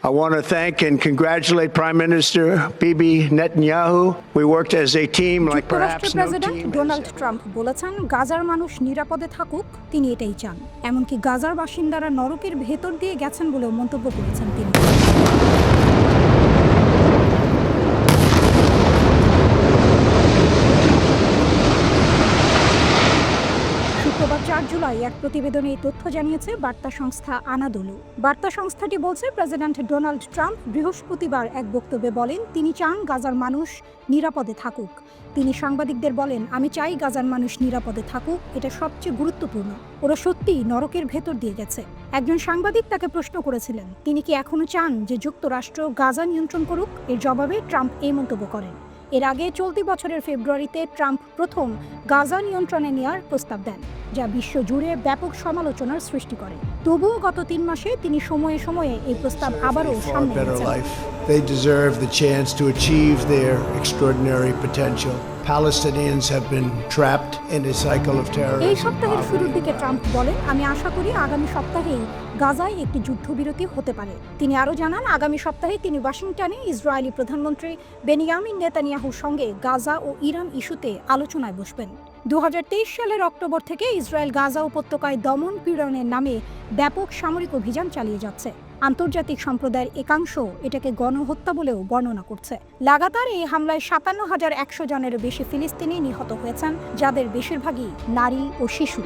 I want to thank and congratulate Prime Minister Bibi Netanyahu. We worked as a team like perhaps no president team Donald Trump বলেছেন, গাজার মানুষ নিরাপদে থাকুক, তিনি এটাই চান। এমনকি গাজার বাসিন্দারা নরকের ভেতর দিয়ে গেছেন বলেও মন্তব্য করেছেন তিনি। শুক্রবার 4 জুলাই এক প্রতিবেদনে এই তথ্য জানিয়েছে বার্তা সংস্থা আনাদোলু। বার্তা সংস্থাটি বলছে, প্রেসিডেন্ট ডোনাল্ড ট্রাম্প বৃহস্পতিবার এক বক্তব্যে বলেন, তিনি চান গাজার মানুষ নিরাপদে থাকুক। তিনি সাংবাদিকদের বলেন, আমি চাই গাজার মানুষ নিরাপদে থাকুক, এটা সবচেয়ে গুরুত্বপূর্ণ। ওরা সত্যিই নরকের ভেতর দিয়ে গেছে। একজন সাংবাদিক তাকে প্রশ্ন করেছিলেন, তিনি কি এখনো চান যে যুক্তরাষ্ট্র গাজা নিয়ন্ত্রণ করুক? এর জবাবে ট্রাম্প এই মন্তব্য করেন। এর আগে চলতি বছরের ফেব্রুয়ারিতে ট্রাম্প প্রথম গাজা নিয়ন্ত্রণে নেওয়ার প্রস্তাব দেন, যা বিশ্বজুড়ে ব্যাপক সমালোচনার সৃষ্টি করে। তবুও গত 3 মাসে তিনি সময়ে সময়ে এই প্রস্তাব আবারও সামনে এনেছেন। They deserve the chance to achieve their extraordinary potential. Palestinians have been trapped in a cycle of terror. এই সপ্তাহের শুরুর দিকে ট্রাম্প বলেন, আমি আশা করি আগামী সপ্তাহেই গাজায় একটি যুদ্ধবিরতি হতে পারে। তিনি আরও জানান, আগামী সপ্তাহে তিনি ওয়াশিংটনে ইসরায়েলি প্রধানমন্ত্রী বেনিয়ামিন নেতানিয়াহুর সঙ্গে গাজা ও ইরান ইস্যুতে আলোচনায় বসবেন। 2023 সালের অক্টোবর থেকে ইসরায়েল গাজা উপত্যকায় দমন পীড়নের নামে ব্যাপক সামরিক অভিযান চালিয়ে যাচ্ছে। আন্তর্জাতিক সম্প্রদায়ের একাংশ এটাকে গণহত্যা বলেও বর্ণনা করছে। লাগাতার এই হামলায় 57,100 জনেরও বেশি ফিলিস্তিনি নিহত হয়েছেন, যাদের বেশিরভাগই নারী ও শিশু।